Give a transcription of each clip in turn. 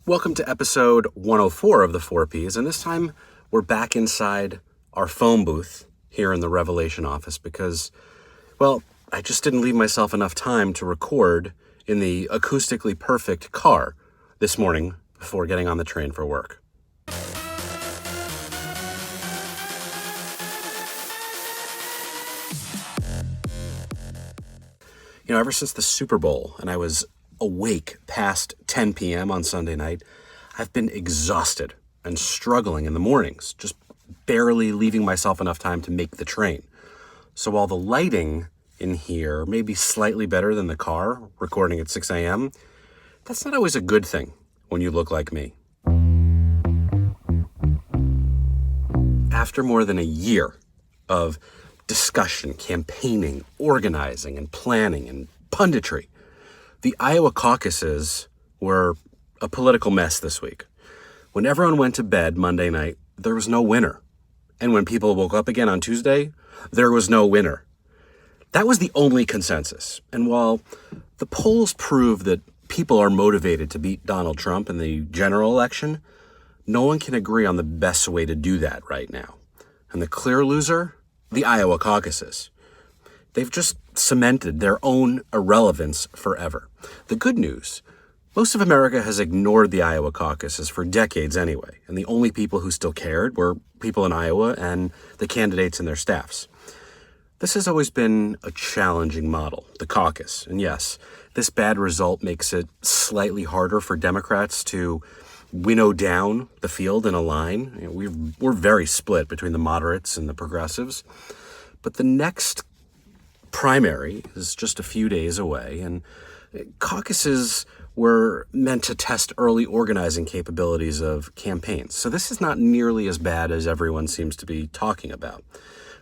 Welcome to episode 104 of the 4Ps, and this time we're back inside our phone booth here in the Revelation office because, well, I just didn't leave myself enough time to record in the acoustically perfect car this morning before getting on the train for work. Ever since the Super Bowl and I was awake past 10 p.m. on Sunday night, I've been exhausted and struggling in the mornings, just barely leaving myself enough time to make the train. So while the lighting in here may be slightly better than the car recording at 6 a.m., that's not always a good thing when you look like me. After more than a year of discussion, campaigning, organizing, and planning, and punditry, the Iowa caucuses were a political mess this week. When everyone went to bed Monday night, there was no winner. And when people woke up again on Tuesday, there was no winner. That was the only consensus. And while the polls prove that people are motivated to beat Donald Trump in the general election, no one can agree on the best way to do that right now. And the clear loser? The Iowa caucuses. They've just cemented their own irrelevance forever. The good news, most of America has ignored the Iowa caucuses for decades anyway, and the only people who still cared were people in Iowa and the candidates and their staffs. This has always been a challenging model, the caucus, and yes, this bad result makes it slightly harder for Democrats to winnow down the field in a line. We're very split between the moderates and the progressives. But the next primary is just a few days away, and caucuses were meant to test early organizing capabilities of campaigns. So this is not nearly as bad as everyone seems to be talking about.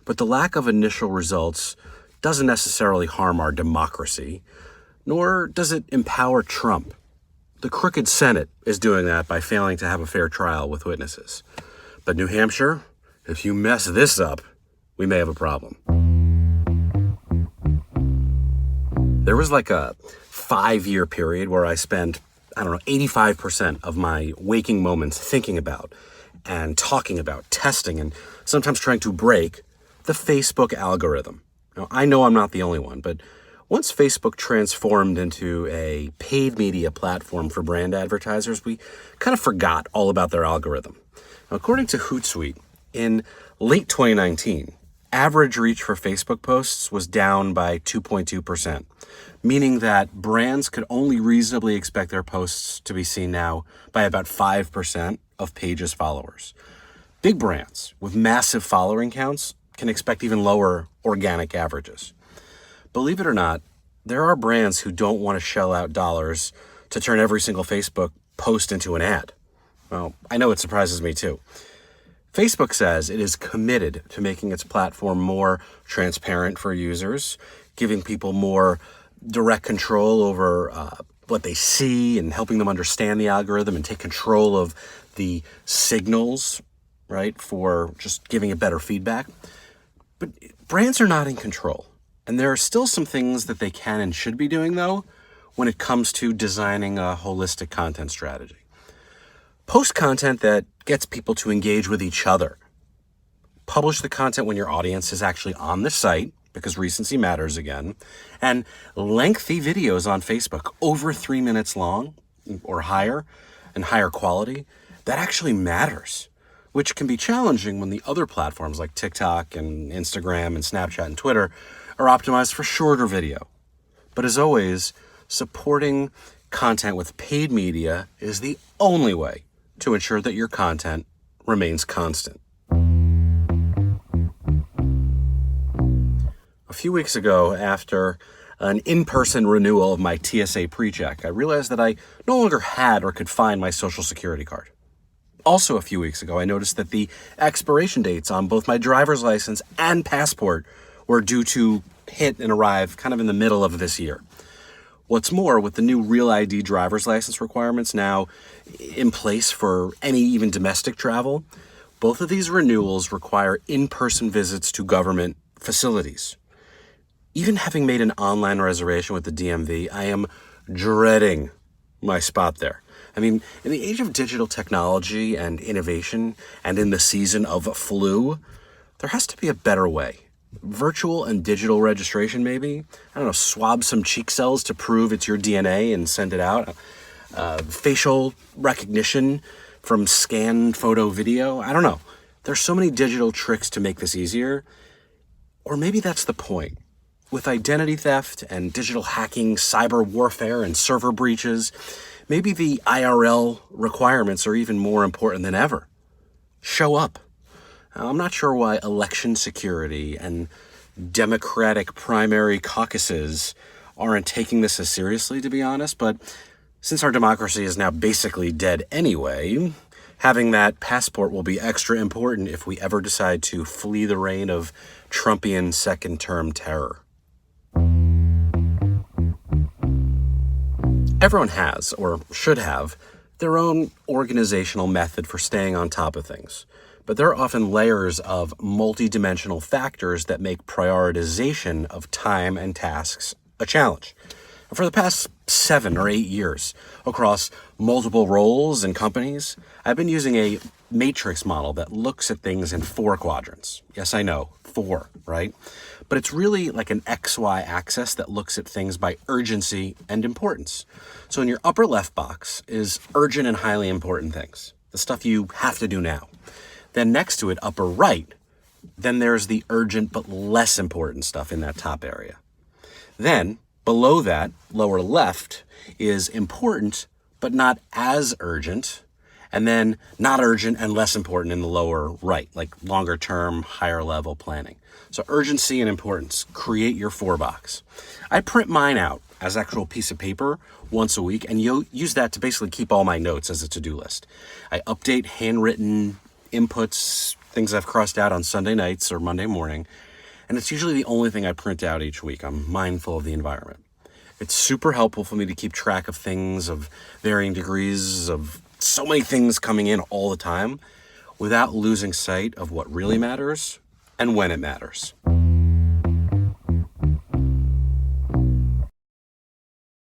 But the lack of initial results doesn't necessarily harm our democracy, nor does it empower Trump. The crooked Senate is doing that by failing to have a fair trial with witnesses. But New Hampshire, if you mess this up, we may have a problem. There was like a 5-year period where I spent, 85% of my waking moments thinking about and talking about, testing, and sometimes trying to break the Facebook algorithm. Now, I know I'm not the only one, but once Facebook transformed into a paid media platform for brand advertisers, we kind of forgot all about their algorithm. Now, according to Hootsuite, in late 2019, average reach for Facebook posts was down by 2.2%, meaning that brands could only reasonably expect their posts to be seen now by about 5% of pages' followers. Big brands with massive following counts can expect even lower organic averages. Believe it or not, there are brands who don't want to shell out dollars to turn every single Facebook post into an ad. Well, I know it surprises me too. Facebook says it is committed to making its platform more transparent for users, giving people more direct control over what they see and helping them understand the algorithm and take control of the signals, right, for just giving it better feedback. But brands are not in control. And there are still some things that they can and should be doing, though, when it comes to designing a holistic content strategy. Post content that gets people to engage with each other. Publish the content when your audience is actually on the site, because recency matters again. And lengthy videos on Facebook, over 3 minutes long or higher, and higher quality, that actually matters, which can be challenging when the other platforms like TikTok and Instagram and Snapchat and Twitter are optimized for shorter video. But as always, supporting content with paid media is the only way to ensure that your content remains constant. A few weeks ago, after an in-person renewal of my TSA PreCheck, I realized that I no longer had or could find my Social Security card. Also, a few weeks ago, I noticed that the expiration dates on both my driver's license and passport were due to hit and arrive kind of in the middle of this year. What's more, with the new Real ID driver's license requirements now in place for any even domestic travel, both of these renewals require in-person visits to government facilities. Even having made an online reservation with the DMV, I am dreading my spot there. I mean, in the age of digital technology and innovation, and in the season of flu, there has to be a better way. Virtual and digital registration, maybe? I don't know, swab some cheek cells to prove it's your DNA and send it out. Facial recognition from scanned photo video. I don't know. There's so many digital tricks to make this easier. Or maybe that's the point. With identity theft and digital hacking, cyber warfare, and server breaches, maybe the IRL requirements are even more important than ever. Show up. Now, I'm not sure why election security and Democratic primary caucuses aren't taking this as seriously, to be honest, but since our democracy is now basically dead anyway, having that passport will be extra important if we ever decide to flee the reign of Trumpian second-term terror. Everyone has, or should have, their own organizational method for staying on top of things. But there are often layers of multidimensional factors that make prioritization of time and tasks a challenge. For the past 7 or 8 years, across multiple roles and companies, I've been using a matrix model that looks at things in 4 quadrants. Yes, I know, 4, right? But it's really like an XY axis that looks at things by urgency and importance. So in your upper left box is urgent and highly important things, the stuff you have to do now. Then next to it, upper right, then there's the urgent but less important stuff in that top area. Then below that, lower left, is important but not as urgent, and then not urgent and less important in the lower right, like longer term, higher level planning. So urgency and importance, create your 4 box. I print mine out as actual piece of paper once a week, and you'll use that to basically keep all my notes as a to-do list. I update handwritten inputs, things I've crossed out on Sunday nights or Monday morning, and it's usually the only thing I print out each week. I'm mindful of the environment. It's super helpful for me to keep track of things of varying degrees, of so many things coming in all the time, without losing sight of what really matters and when it matters.